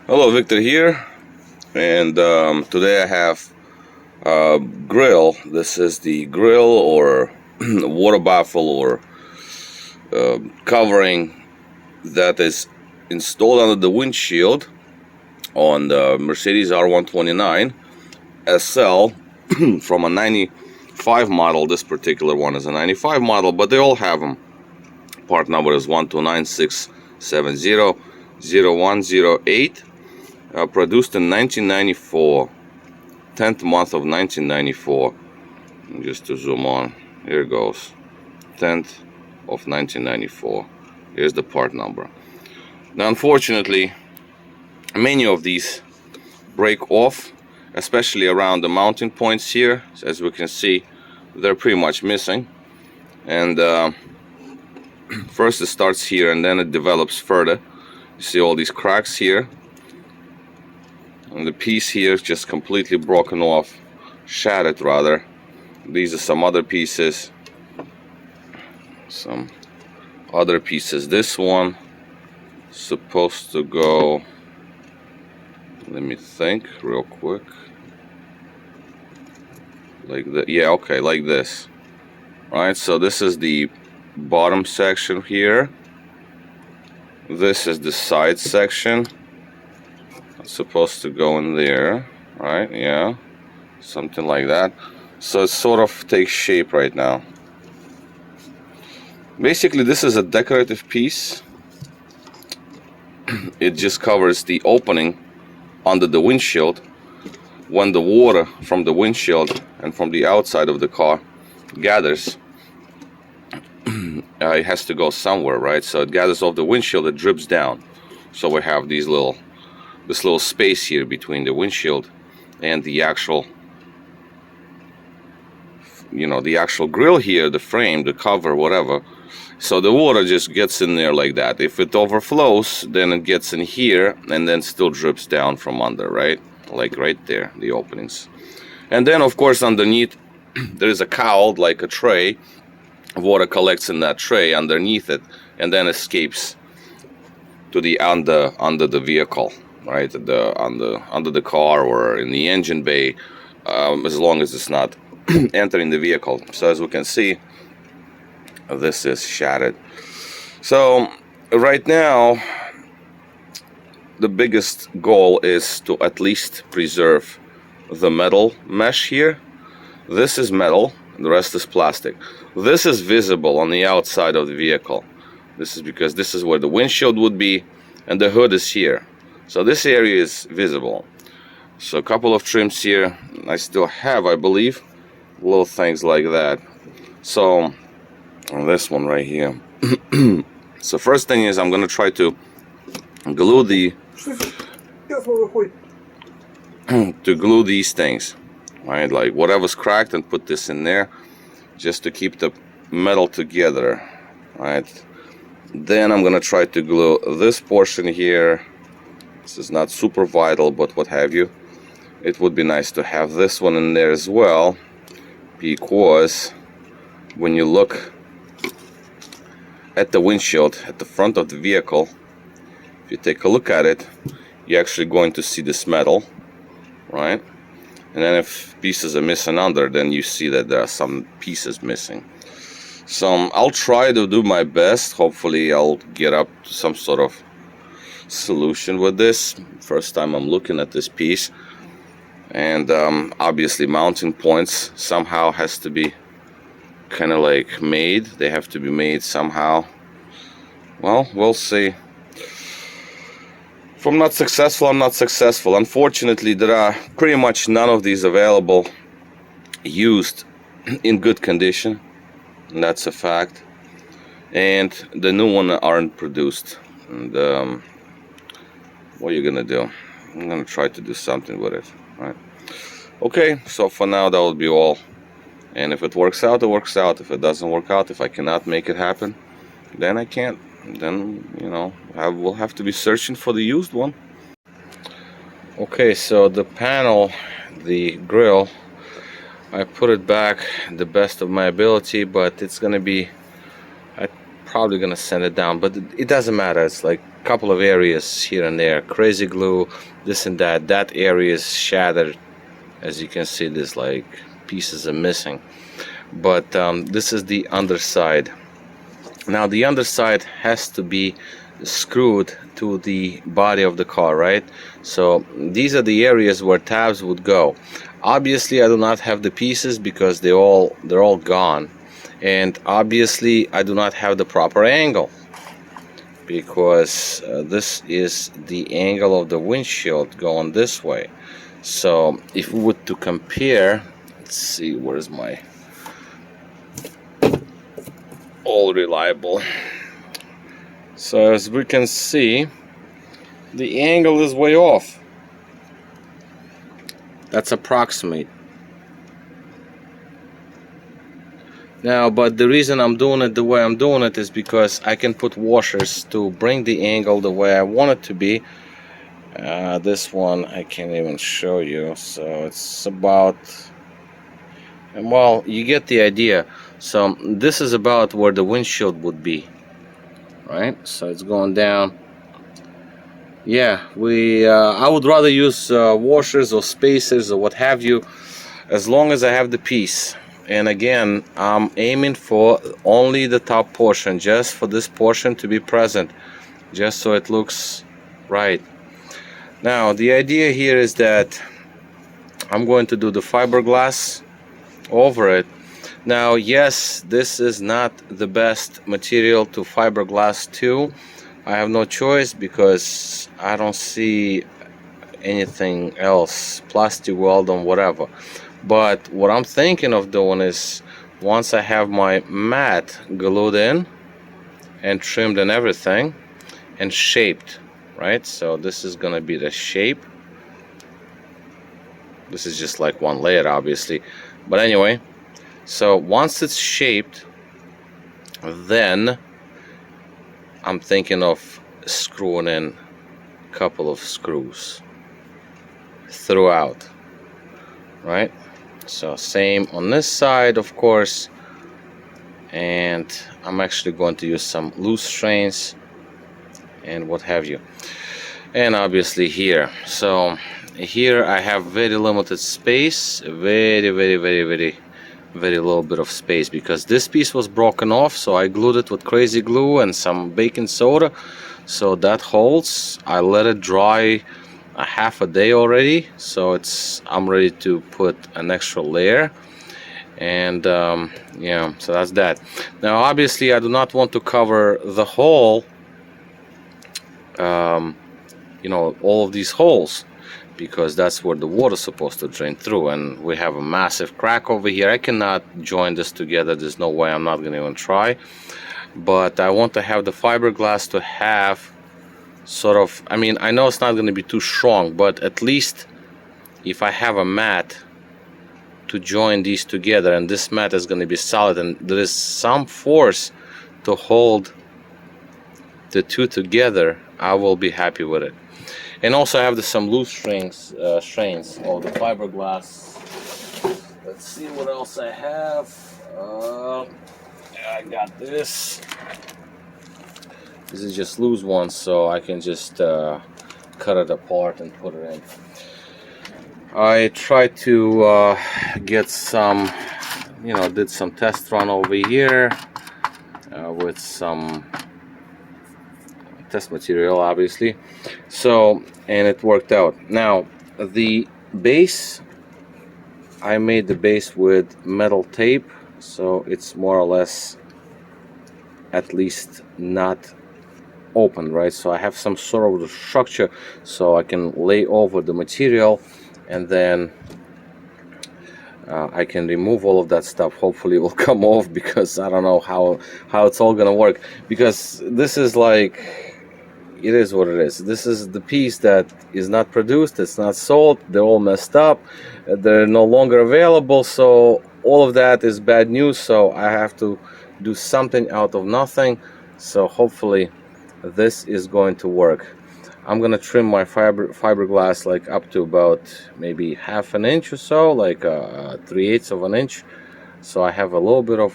Hello, Victor here, and today I have a grill. This is the grill or water baffle or covering that is installed under the windshield on the Mercedes R129 SL from a 95 model. This particular one is a 95 model, but they all have them. Part number is 129-670-0108. Produced in 1994, 10th month of 1994. Just to zoom on, here it goes, 10th of 1994. Here's the part number. Now, unfortunately, many of these break off, especially around the mounting points here. As we can see, they're pretty much missing. And first it starts here and then it develops further. You see all these cracks here. And the piece here is just completely broken off, shattered rather. These are some other pieces. This one supposed to go, let me think real quick, like that. Yeah, okay, like this. Right, so this is the bottom section here. This is the side section. It's supposed to go in there, right? Yeah, something like that. So it sort of takes shape right now. Basically, this is a decorative piece. It just covers the opening under the windshield. When the water from the windshield and from the outside of the car gathers, it has to go somewhere, right? So it gathers off the windshield, it drips down. So we have this little space here between the windshield and the actual, the actual grill here, the frame, the cover, whatever. So the water just gets in there like that. If it overflows, then it gets in here and then still drips down from under, right? Like right there, the openings. And then, of course, underneath there is a cowl, like a tray. Water collects in that tray underneath it and then escapes to the under the vehicle, right? Under the car or in the engine bay, as long as it's not entering the vehicle. So as we can see, this is shattered. So right now, the biggest goal is to at least preserve the metal mesh here. This is metal, the rest is plastic. This is visible on the outside of the vehicle. This is because this is where the windshield would be and the hood is here. So this area is visible. So a couple of trims here I still have, I believe, little things like that. So on this one right here. So first thing is I'm gonna try to glue these things, right? Like whatever's cracked, and put this in there just to keep the metal together, right? Then I'm gonna try to glue this portion here. This is not super vital, but what have you. It would be nice to have this one in there as well, because when you look at the windshield at the front of the vehicle, if you take a look at it, you're actually going to see this metal, right? And then if pieces are missing under, then you see that there are some pieces missing. So I'll try to do my best. Hopefully I'll get up to some sort of solution with this. First time I'm looking at this piece. And obviously mounting points somehow has to be kind of like made. They have to be made somehow. Well, we'll see. If I'm not successful, I'm not successful. Unfortunately, there are pretty much none of these available used in good condition. And that's a fact. And the new ones aren't produced. And what are you gonna do? I'm gonna try to do something with it, right? Okay, so for now that will be all. And if it works out, it works out. If it doesn't work out, if I cannot make it happen, then I can't. Then, we'll have to be searching for the used one. Okay, so the panel, the grill, I put it back the best of my ability, but it's gonna be, I'm probably gonna sand it down, but it doesn't matter. It's like couple of areas here and there, crazy glue, this and that. That area is shattered. As you can see, there's like pieces are missing. But this is the underside. Now the underside has to be screwed to the body of the car, right? So these are the areas where tabs would go. Obviously I do not have the pieces because they're all gone, and obviously I do not have the proper angle, because this is the angle of the windshield going this way. So if we were to compare, let's see, where's my all reliable. So as we can see, the angle is way off. That's approximate. Now, but the reason I'm doing it the way I'm doing it is because I can put washers to bring the angle the way I want it to be. This one I can't even show you, so it's about, well, you get the idea. So this is about where the windshield would be, right? So it's going down. Yeah, I would rather use washers or spacers or what have you, as long as I have the piece. And again, I'm aiming for only the top portion, just for this portion to be present, just so it looks right. Now the idea here is that I'm going to do the fiberglass over it. Now yes, this is not the best material to fiberglass to. I have no choice because I don't see anything else, plastic weld or whatever. But what I'm thinking of doing is, once I have my mat glued in and trimmed and everything and shaped, right? So this is gonna be the shape. This is just like one layer obviously, but anyway, so once it's shaped, then I'm thinking of screwing in a couple of screws throughout, right? So same on this side, of course, and I'm actually going to use some loose strains and what have you, and obviously here. So here I have very limited space, very little bit of space, because this piece was broken off, so I glued it with crazy glue and some baking soda, so that holds. I let it dry a half a day already, so I'm ready to put an extra layer. And yeah, so that's that. Now obviously I do not want to cover the whole you know, all of these holes, because that's where the water's supposed to drain through, and we have a massive crack over here. I cannot join this together, there's no way, I'm not gonna even try. But I want to have the fiberglass to have sort of, I mean, I know it's not gonna be too strong, but at least if I have a mat to join these together, and this mat is gonna be solid and there is some force to hold the two together, I will be happy with it. And also I have some loose strains of the fiberglass. Let's see what else I have. I got this. This is just loose ones, so I can just cut it apart and put it in. I tried to get some, you know, did some test run over here with some test material obviously, so, and it worked out. Now the base, I made the base with metal tape, so it's more or less at least not open, right? So I have some sort of structure so I can lay over the material, and then I can remove all of that stuff. Hopefully it will come off, because I don't know how it's all gonna work, because this is like, it is what it is. This is the piece that is not produced, it's not sold, they're all messed up, they're no longer available, so all of that is bad news. So I have to do something out of nothing, so hopefully this is going to work. I'm gonna trim my fiberglass like up to about maybe half an inch or so, like 3/8 of an inch, so I have a little bit of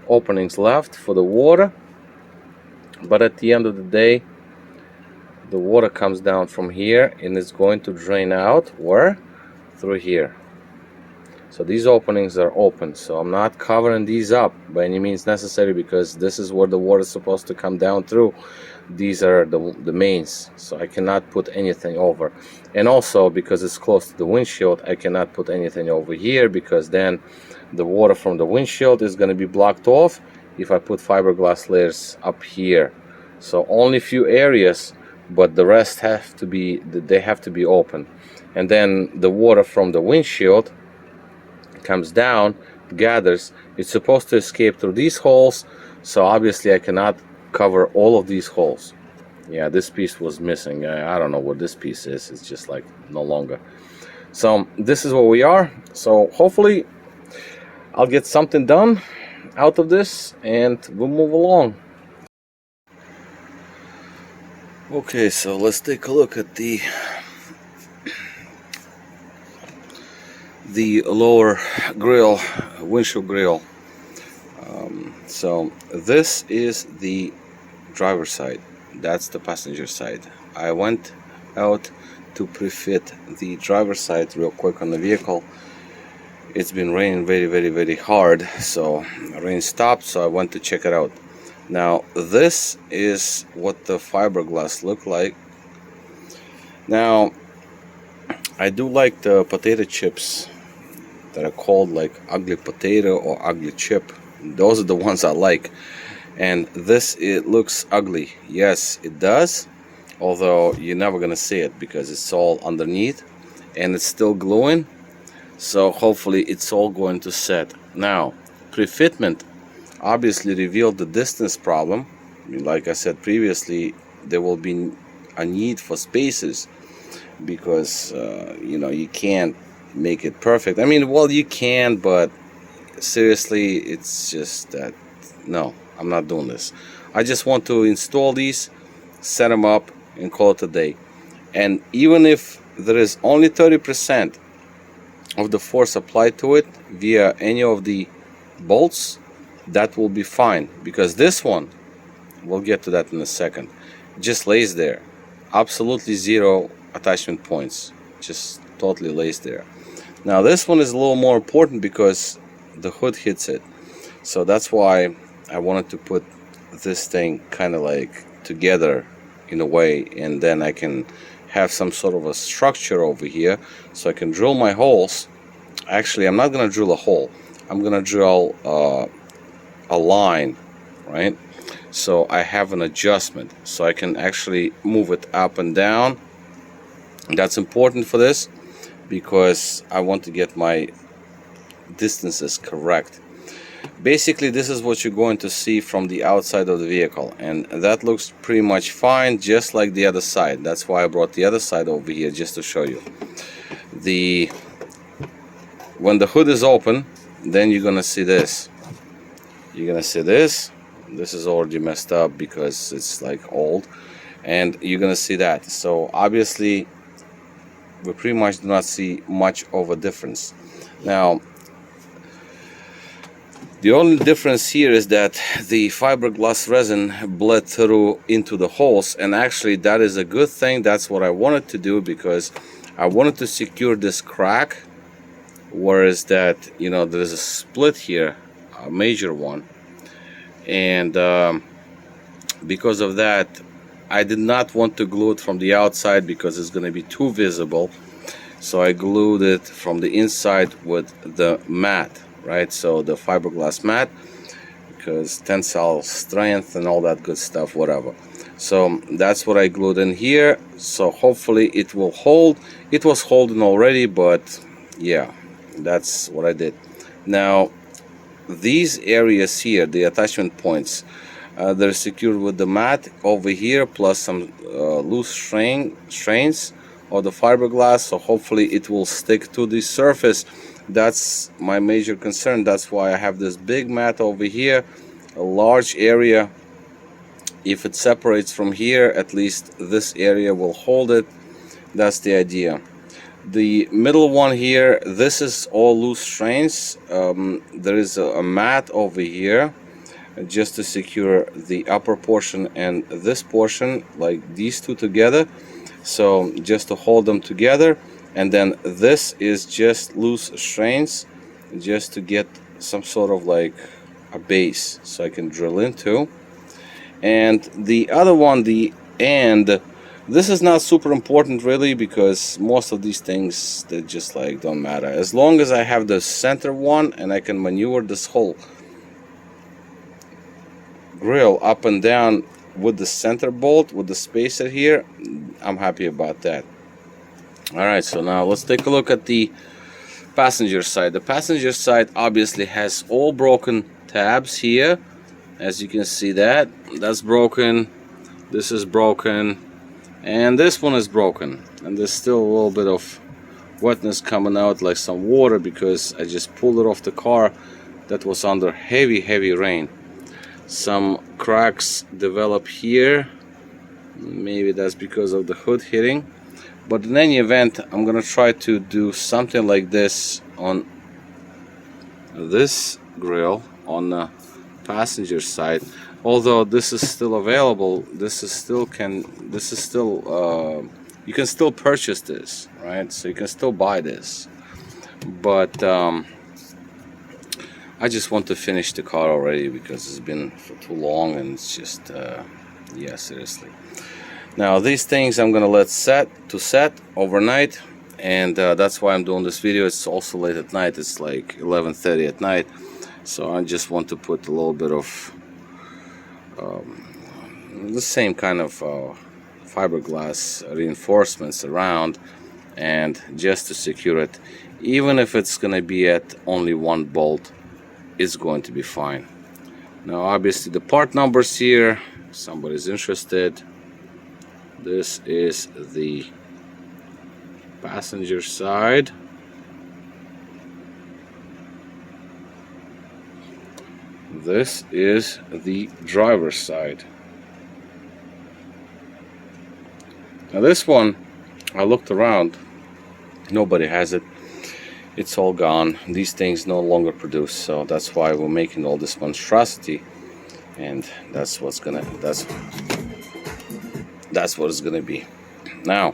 openings left for the water. But at the end of the day, the water comes down from here and it's going to drain out where? Through here. So these openings are open, so I'm not covering these up by any means necessary, because this is where the water is supposed to come down through. These are the mains, so I cannot put anything over. And also, because it's close to the windshield, I cannot put anything over here, because then the water from the windshield is going to be blocked off if I put fiberglass layers up here. So only few areas, but the rest have to be open. And then the water from the windshield comes down, gathers. It's supposed to escape through these holes, so obviously I cannot cover all of these holes. Yeah, this piece was missing. I don't know what this piece is. It's just like no longer. So this is where we are. So hopefully I'll get something done out of this and we'll move along. Okay, so let's take a look at the lower grill, windshield grill. So this is the driver's side, that's the passenger side. I went out to pre-fit the driver's side real quick on the vehicle. It's been raining very hard, so rain stopped, so I went to check it out. Now this is what the fiberglass look like. Now I do like the potato chips that are called like ugly potato or ugly chip. Those are the ones I like. And this, it looks ugly. Yes, it does, although you're never gonna see it because it's all underneath and it's still gluing. So hopefully it's all going to set. Now pre-fitment obviously revealed the distance problem. I mean, like I said previously, there will be a need for spaces, because you know, you can't make it perfect. I mean, well, you can, but seriously, it's just that no, I'm not doing this. I just want to install these, set them up, and call it a day. And even if there is only 30% of the force applied to it via any of the bolts, that will be fine, because this one, we'll get to that in a second, just lays there, absolutely zero attachment points, just totally lays there. Now this one is a little more important because the hood hits it, so that's why I wanted to put this thing kind of like together in a way, and then I can have some sort of a structure over here so I can drill my holes. Actually, I'm not gonna drill a hole, I'm gonna drill a line, right? So I have an adjustment, so I can actually move it up and down. That's important for this because I want to get my distances correct. Basically, this is what you're going to see from the outside of the vehicle, and that looks pretty much fine, just like the other side. That's why I brought the other side over here, just to show you. When the hood is open, then you're gonna see this. You're gonna see this. This is already messed up because it's like old, and you're gonna see that. So obviously we pretty much do not see much of a difference. Now the only difference here is that the fiberglass resin bled through into the holes, and actually that is a good thing. That's what I wanted to do, because I wanted to secure this crack, whereas that, you know, there's a split here, a major one, and because of that I did not want to glue it from the outside because it's going to be too visible. So I glued it from the inside with the mat, right? So the fiberglass mat, because tensile strength and all that good stuff, whatever. So that's what I glued in here, so hopefully it will hold. It was holding already, but yeah, that's what I did. Now these areas here, the attachment points, they're secured with the mat over here, plus some loose strains of the fiberglass, so hopefully it will stick to the surface. That's my major concern. That's why I have this big mat over here, a large area. If it separates from here, at least this area will hold it. That's the idea. The middle one here, this is all loose strains. There is a mat over here, just to secure the upper portion and this portion, like these two together. So just to hold them together, and then this is just loose strands just to get some sort of like a base so I can drill into. And the other one, the end, this is not super important really, because most of these things, they just like don't matter as long as I have the center one and I can maneuver this whole grill up and down with the center bolt, with the spacer here. I'm happy about that. All right, so now let's take a look at the passenger side. The passenger side obviously has all broken tabs here. As you can see, that's broken, this is broken, and this one is broken, and there's still a little bit of wetness coming out, like some water, because I just pulled it off the car that was under heavy rain. Some cracks develop here, maybe that's because of the hood hitting, but in any event, I'm gonna try to do something like this on this grill on the passenger side. Although this is still available, you can still purchase this, right? So you can still buy this, but I just want to finish the car already because it's been for too long, and it's just yeah, seriously. Now these things I'm gonna let set overnight, and that's why I'm doing this video. It's also late at night, it's like 11:30 at night, so I just want to put a little bit of the same kind of fiberglass reinforcements around, and just to secure it, even if it's gonna be at only one bolt, it's going to be fine. Now obviously the part numbers here, if somebody's interested, this is the passenger side, this is the driver's side. Now this one, I looked around, nobody has it. It's all gone. These things no longer produce, so that's why we're making all this monstrosity, and that's what it's gonna be. Now,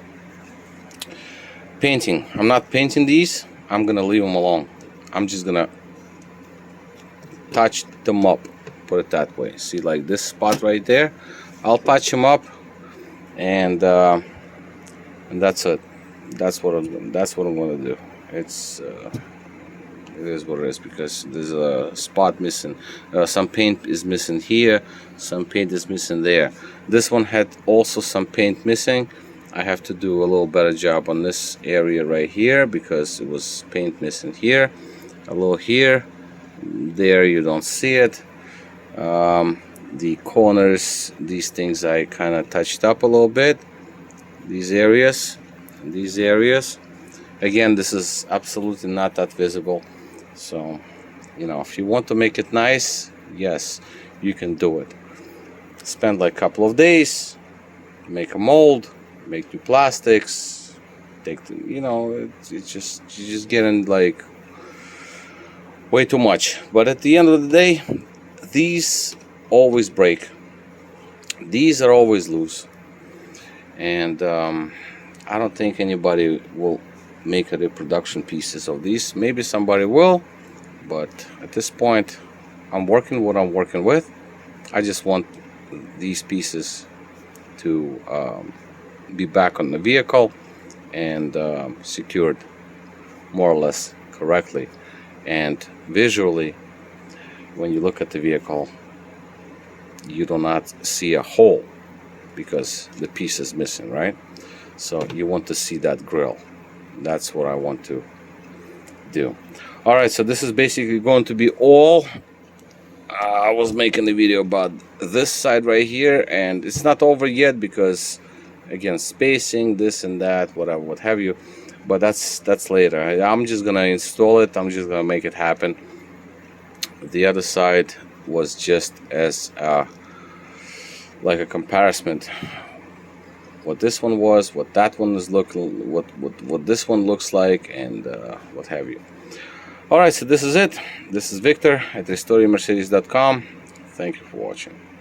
painting. I'm not painting these. I'm gonna leave them alone. I'm just gonna touch them up, put it that way. See, like this spot right there, I'll touch them up, and that's it. That's what I'm gonna do. It is what it is, because there's a spot missing. Some paint is missing here, some paint is missing there. This one had also some paint missing. I have to do a little better job on this area right here, because it was paint missing here, a little here, there you don't see it. The corners, these things I kind of touched up a little bit, these areas. Again, this is absolutely not that visible, so you know, if you want to make it nice, yes, you can do it. Spend like a couple of days, make a mold, make new plastics, take the, you know, it's just, you're just getting like way too much. But at the end of the day, these always break, these are always loose, and I don't think anybody will make a reproduction pieces of these. Maybe somebody will, but at this point I'm working what I'm working with. I just want these pieces to be back on the vehicle and secured more or less correctly, and visually when you look at the vehicle you do not see a hole because the piece is missing, right? So you want to see that grill. That's what I want to do. All right, so this is basically going to be all. I was making a video about this side right here, and it's not over yet because, again, spacing, this and that, whatever, what have you. But that's later. I'm just gonna install it. I'm just gonna make it happen. The other side was just as like a comparison. What this one was, what that one is looking, what this one looks like, and what have you. All right, so this is it. This is Victor at RestoreYourMercedes.com. Thank you for watching.